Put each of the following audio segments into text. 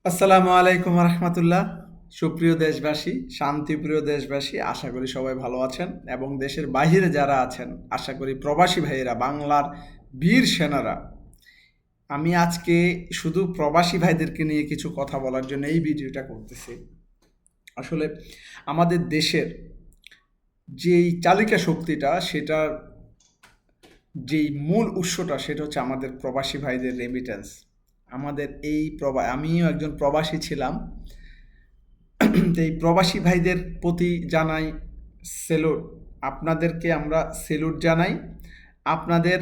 আসসালামু আলাইকুম রহমতুল্লাহ। সুপ্রিয় দেশবাসী, শান্তিপ্রিয় দেশবাসী, আশা করি সবাই ভালো আছেন এবং দেশের বাইরে যারা আছেন, আশা করি প্রবাসী ভাইয়েরা, বাংলার বীর সেনারা। আমি আজকে শুধু প্রবাসী ভাইদেরকে নিয়ে কিছু কথা বলার জন্য এই ভিডিওটা করতেছি। আসলে আমাদের দেশের যেই চালিকা শক্তিটা, সেটার যেই মূল উৎসটা, সেটা হচ্ছে আমাদের প্রবাসী ভাইদের রেমিটেন্স। আমাদের এই আমিও একজন প্রবাসী ছিলাম। তো এই প্রবাসী ভাইদের প্রতি জানাই সেলুট। আপনাদেরকে আমরা সেলুট জানাই। আপনাদের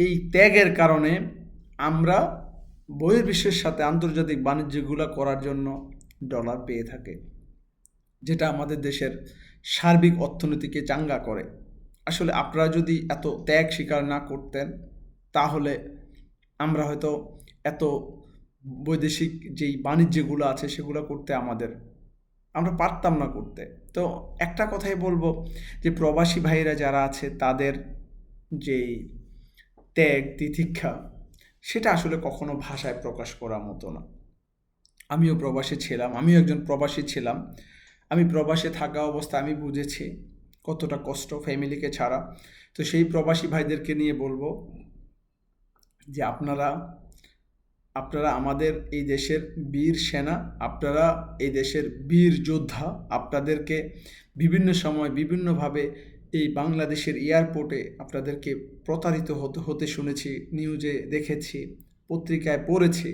এই ত্যাগের কারণে আমরা বহির্বিশ্বের সাথে আন্তর্জাতিক বাণিজ্যগুলো করার জন্য ডলার পেয়ে থাকি, যেটা আমাদের দেশের সার্বিক অর্থনীতিকে চাঙ্গা করে। আসলে আপনারা যদি এত ত্যাগ স্বীকার না করতেন, তাহলে আমরা হয়তো এত বৈদেশিক যেই বাণিজ্যগুলো আছে সেগুলো করতে আমরা পারতাম না করতে। তো একটা কথাই বলবো, যে প্রবাসী ভাইরা যারা আছে তাদের যেই ত্যাগ তিতিক্ষা, সেটা আসলে কখনো ভাষায় প্রকাশ করার মতো না। আমিও একজন প্রবাসী ছিলাম। আমি প্রবাসে থাকা অবস্থায় আমি বুঝেছি কতটা কষ্ট ফ্যামিলিকে ছাড়া। তো সেই প্রবাসী ভাইদেরকে নিয়ে বলবো যে আপনারা আপনারা আমাদের এই দেশের বীর সেনা, আপনারা এই দেশের বীর যোদ্ধা। আপনাদেরকে বিভিন্ন সময় বিভিন্নভাবে এই বাংলাদেশের এয়ারপোর্টে আপনাদেরকে প্রতারিত হতে হতে শুনেছি, নিউজে দেখেছি, পত্রিকায় পড়েছি।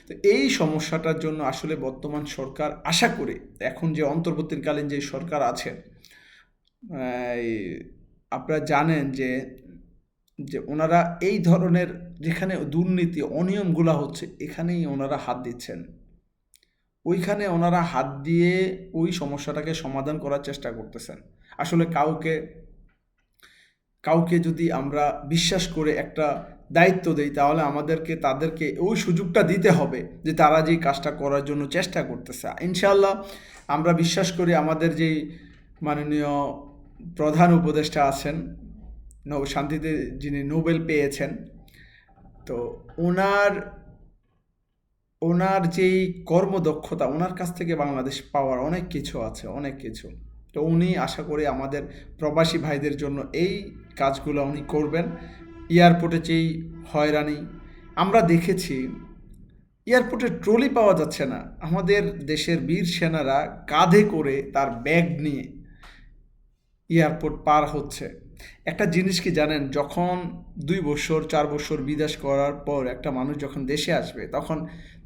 তো এই সমস্যাটার জন্য আসলে বর্তমান সরকার, আশা করি এখন যে অন্তর্বর্তীকালীন যে সরকার আছে, এই আপনারা জানেন যে যে ওনারা এই ধরনের, যেখানে দুর্নীতি অনিয়মগুলা হচ্ছে, এখানেই ওনারা হাত দিচ্ছেন। ওইখানে ওনারা হাত দিয়ে ওই সমস্যাটাকে সমাধান করার চেষ্টা করতেছেন। আসলে কাউকে কাউকে যদি আমরা বিশ্বাস করে একটা দায়িত্ব দেই, তাহলে তাদেরকে ওই সুযোগটা দিতে হবে যে তারা যেই কাজটা করার জন্য চেষ্টা করতেছে। ইনশাআল্লাহ আমরা বিশ্বাস করি আমাদের যেই মাননীয় প্রধান উপদেষ্টা আছেন, শান্তিতে যিনি নোবেল পেয়েছেন, তো ওনার ওনার যেই কর্মদক্ষতা, ওনার কাছ থেকে বাংলাদেশ পাওয়ার অনেক কিছু আছে, অনেক কিছু। তো উনি আশা করি আমাদের প্রবাসী ভাইদের জন্য এই কাজগুলো উনি করবেন। এয়ারপোর্টে যেই হয়রানি আমরা দেখেছি, এয়ারপোর্টে ট্রলি পাওয়া যাচ্ছে না। আমাদের দেশের বীর সেনারা কাঁধে করে তার ব্যাগ নিয়ে এয়ারপোর্ট পার হচ্ছে। একটা জিনিস কি জানেন, যখন 2 বছর 4 বছর বিদেশ করার পর একটা মানুষ যখন দেশে আসবে, তখন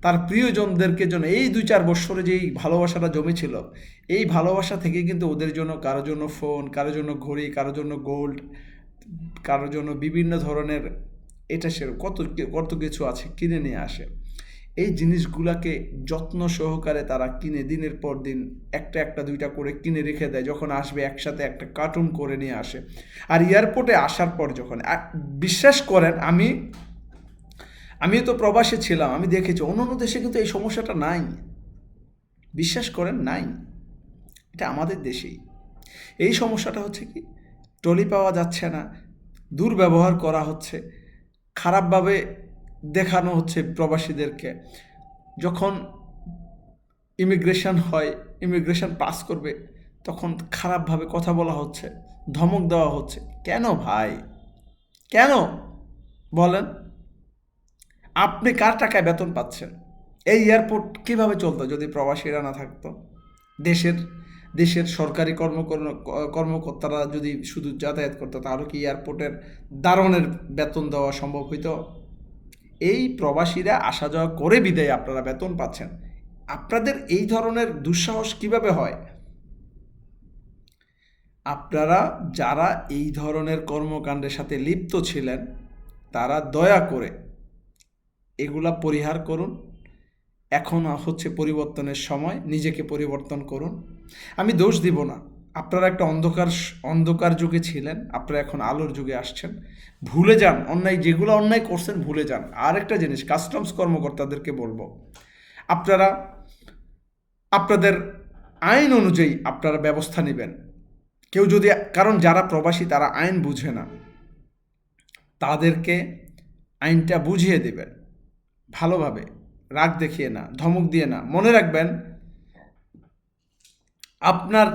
তার প্রিয়জনদেরকে জন্য এই 2-4 বছরে যেই ভালোবাসাটা জমেছিল, এই ভালোবাসা থেকে কিন্তু ওদের জন্য, কারোর জন্য ফোন, কারোর জন্য ঘড়ি, কারোর জন্য গোল্ড, কারোর জন্য বিভিন্ন ধরনের এটা সে কত কত কিছু আছে কিনে নিয়ে আসে। এই জিনিসগুলাকে যত্ন সহকারে তারা কিনে দিনের পর দিন একটা একটা দুইটা করে কিনে রেখে দেয়, যখন আসবে একসাথে একটা কার্টুন করে নিয়ে আসে। আর এয়ারপোর্টে আসার পর যখন বিশ্বাস করেন, আমিও তো প্রবাসে ছিলাম, আমি দেখেছি অন্যান্য দেশে কিন্তু এই সমস্যাটা নাই। বিশ্বাস করেন, নাই। এটা আমাদের দেশেই এই সমস্যাটা হচ্ছে কি, ট্রলি পাওয়া যাচ্ছে না, দুর্ব্যবহার করা হচ্ছে, খারাপভাবে দেখানো হচ্ছে প্রবাসীদেরকে। যখন ইমিগ্রেশন পাস করবে, তখন খারাপভাবে কথা বলা হচ্ছে, ধমক দেওয়া হচ্ছে। কেন ভাই, কেন বলেন? আপনি কার টাকায় বেতন পাচ্ছেন? এই এয়ারপোর্ট কিভাবে চলতো যদি প্রবাসীরা না থাকতো? দেশের দেশের সরকারি কর্মকর্তারা যদি শুধু যাতায়াত করতো, তাহলে কি এয়ারপোর্টের দারোয়ানের বেতন দেওয়া সম্ভব হইতো? এই প্রবাসীরা আসা যাওয়া করে বিদায় আপনারা বেতন পাচ্ছেন। আপনাদের এই ধরনের দুঃসাহস কিভাবে হয়? আপনারা যারা এই ধরনের কর্মকাণ্ডের সাথে লিপ্ত ছিলেন, তারা দয়া করে এগুলা পরিহার করুন। এখন হচ্ছে পরিবর্তনের সময়, নিজেকে পরিবর্তন করুন। আমি দোষ দিব না, আপনারা একটা অন্ধকার যুগে ছিলেন, আপনারা এখন আলোর যুগে আসছেন। ভুলে যান যেগুলো অন্যায় করছেন, ভুলে যান। আর একটা জিনিস কাস্টমস কর্মকর্তাদেরকে বলবো, আপনারা আপনাদের আইন অনুযায়ী আপনারা ব্যবস্থা নেবেন। কেউ যদি, কারণ যারা প্রবাসী তারা আইন বুঝে না, তাদেরকে আইনটা বুঝিয়ে দেবেন ভালোভাবে। রাগ দেখিয়ে না, ধমক দিয়ে না। মনে রাখবেন, আপনার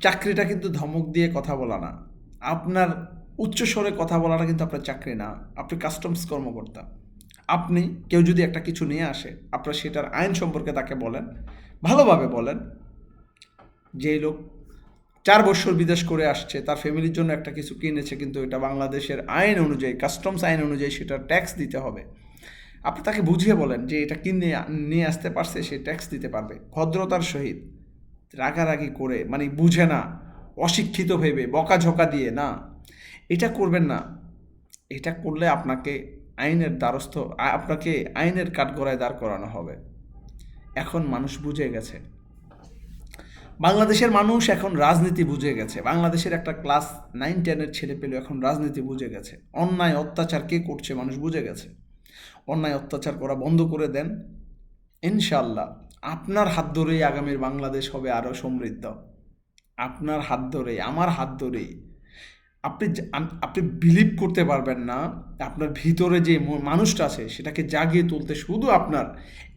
চাকরিটা কিন্তু ধমক দিয়ে কথা বলা না, আপনার উচ্চস্বরে কথা বলাটা কিন্তু আপনার চাকরি না। আপনি কাস্টমস কর্মকর্তা। আপনি কেউ যদি একটা কিছু নিয়ে আসে, আপনার সেটার আইন সম্পর্কে তাকে বলেন, ভালোভাবে বলেন। যেই লোক 4 বছর বিদেশ করে আসছে, তার ফ্যামিলির জন্য একটা কিছু কিনেছে, কিন্তু এটা বাংলাদেশের আইন অনুযায়ী, কাস্টমস আইন অনুযায়ী সেটা ট্যাক্স দিতে হবে। আপনি তাকে বুঝিয়ে বলেন যে এটা কিনে নিয়ে আসতে পারছে, সে ট্যাক্স দিতে পারবে, ভদ্রতার সহিত। রাগারাগি করে, মানে বুঝে না, অশিক্ষিত ভেবে, বকাঝকা দিয়ে না, এটা করবেন না। এটা করলে আপনাকে আপনাকে আইনের কাঠগড়ায় দাঁড় করানো হবে। এখন মানুষ বুঝে গেছে, বাংলাদেশের মানুষ এখন রাজনীতি বুঝে গেছে। বাংলাদেশের একটা ক্লাস 9-10-এর ছেলে পেলে এখন রাজনীতি বুঝে গেছে। অন্যায় অত্যাচার কে করছে মানুষ বুঝে গেছে। অন্যায় অত্যাচার করা বন্ধ করে দেন, ইনশাল্লাহ আপনার হাত ধরেই আগামীর বাংলাদেশ হবে আরও সমৃদ্ধ। আপনার হাত ধরেই, আমার হাত ধরেই। আপনি বিলিভ করতে পারবেন না, আপনার ভিতরে যে মানুষটা আছে সেটাকে জাগিয়ে তুলতে শুধু আপনার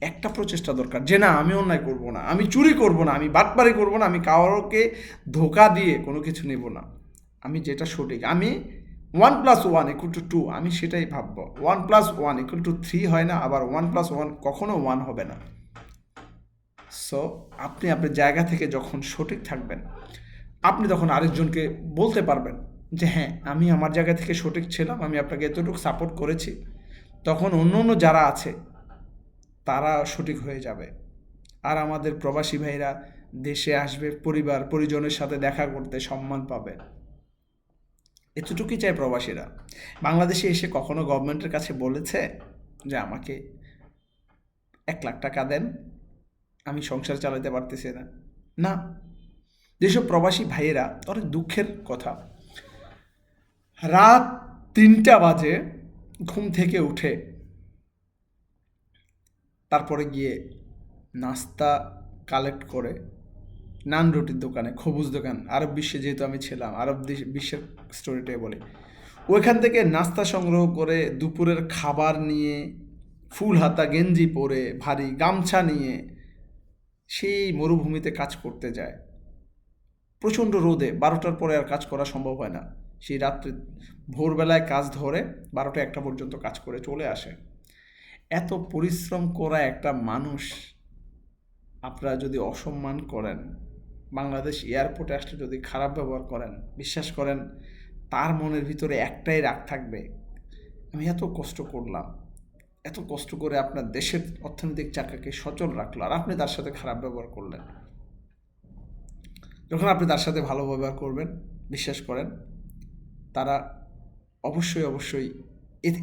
একটা প্রচেষ্টা দরকার, যে না আমি অন্যায় করব না, আমি চুরি করব না, আমি বাটপারি করব না, আমি কাউকে ধোকা দিয়ে কোনো কিছু নেব না। আমি যেটা সঠিক, আমি 1+1=2, আমি সেটাই ভাববো। 1+1=3 হয় না, আবার 1+1 কখনো 1 হবে না। সো আপনি আপনার জায়গা থেকে যখন সঠিক থাকবেন, আপনি তখন আরেকজনকে বলতে পারবেন যে হ্যাঁ, আমি আমার জায়গা থেকে সঠিক ছিলাম, আমি আপনাকে এতটুকু সাপোর্ট করেছি। তখন অন্য অন্য যারা আছে তারা সঠিক হয়ে যাবে। আর আমাদের প্রবাসী ভাইরা দেশে আসবে, পরিবার পরিজনের সাথে দেখা করতে, সম্মান পাবে। এতটুকুই চাই প্রবাসীরা। বাংলাদেশে এসে কখনো গভর্নমেন্টের কাছে বলেছে যে আমাকে 1 লাখ টাকা দেন, আমি সংসার চালাতে পারতেছি না? না। যেসব প্রবাসী ভাইয়েরা, অনেক দুঃখের কথা, রাত 3টা বাজে ঘুম থেকে উঠে তারপরে গিয়ে নাস্তা কালেক্ট করে নান রুটির দোকানে, খবুজ দোকান, আরব বিশ্বে যেহেতু আমি ছিলাম, আরব বিশ্বের স্টোরিটাই বলি, ওইখান থেকে নাস্তা সংগ্রহ করে দুপুরের খাবার নিয়ে, ফুল হাতা গেঞ্জি পরে, ভারী গামছা নিয়ে সেই মরুভূমিতে কাজ করতে যায়। প্রচণ্ড রোদে 12টার পরে আর কাজ করা সম্ভব হয় না। সেই রাত্রে ভোরবেলায় কাজ ধরে 12টা-1টা পর্যন্ত কাজ করে চলে আসে। এত পরিশ্রম করা একটা মানুষ আপনারা যদি অসম্মান করেন, বাংলাদেশ এয়ারপোর্টে আসলে যদি খারাপ ব্যবহার করেন, বিশ্বাস করেন তার মনের ভিতরে একটাই রাগ থাকবে, আমি এত কষ্ট করলাম, এত কষ্ট করে আপনার দেশের অর্থনৈতিক চাকাকে সচল রাখলো, আর আপনি তার সাথে খারাপ ব্যবহার করলেন। যখন আপনি তার সাথে ভালো ব্যবহার করবেন, বিশ্বাস করেন তারা অবশ্যই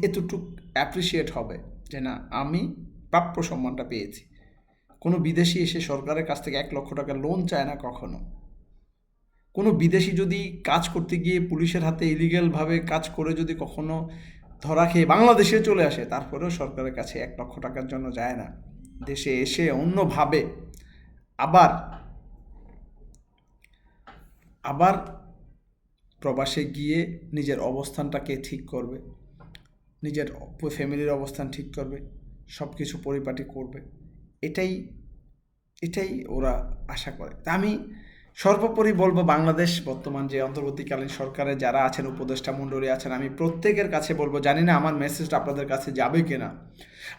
এতটুক অ্যাপ্রিসিয়েট হবে যে না, আমি প্রাপ্য সম্মানটা পেয়েছি। কোনো বিদেশি এসে সরকারের কাছ থেকে 1 লক্ষ টাকা লোন চায় না কখনো। কোনো বিদেশি যদি কাজ করতে গিয়ে পুলিশের হাতে ইলিগ্যালভাবে কাজ করে যদি কখনো ধরা খেয়ে বাংলাদেশে চলে আসে, তারপরেও সরকারের কাছে 1 লক্ষ টাকার জন্য যায় না। দেশে এসে অন্যভাবে আবার প্রবাসে গিয়ে নিজের অবস্থানটাকে ঠিক করবে, নিজের ফ্যামিলির অবস্থান ঠিক করবে, সব কিছু পরিপাটি করবে। এটাই ওরা আশা করে। তা আমি সর্বোপরি বলবো, বাংলাদেশ বর্তমান যে অন্তর্বর্তীকালীন সরকারে যারা আছেন, উপদেষ্টা মণ্ডলী আছেন, আমি প্রত্যেকের কাছে বলবো, জানি না আমার মেসেজটা আপনাদের কাছে যাবে কিনা,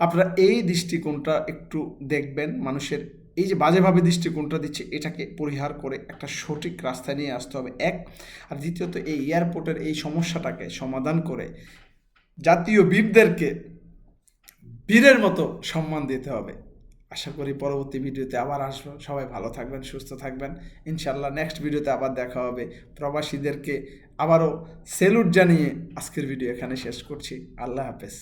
আপনারা এই দৃষ্টিকোণটা একটু দেখবেন। মানুষের এই যে বাজেভাবে দৃষ্টিকোণটা দিচ্ছে, এটাকে পরিহার করে একটা সঠিক রাস্তায় নিয়ে আসতে হবে, এক। আর দ্বিতীয়ত, এই এয়ারপোর্টের এই সমস্যাটাকে সমাধান করে জাতীয় বীরদেরকে বীরের মতো সম্মান দিতে হবে। আশা করি পরবর্তী ভিডিওতে আবার আসবো। সবাই ভালো থাকবেন, সুস্থ থাকবেন। ইনশাল্লাহ নেক্সট ভিডিওতে আবার দেখা হবে। প্রবাসীদেরকে আবারও স্যালুট জানিয়ে আজকের ভিডিও এখানে শেষ করছি। আল্লাহ হাফেজ।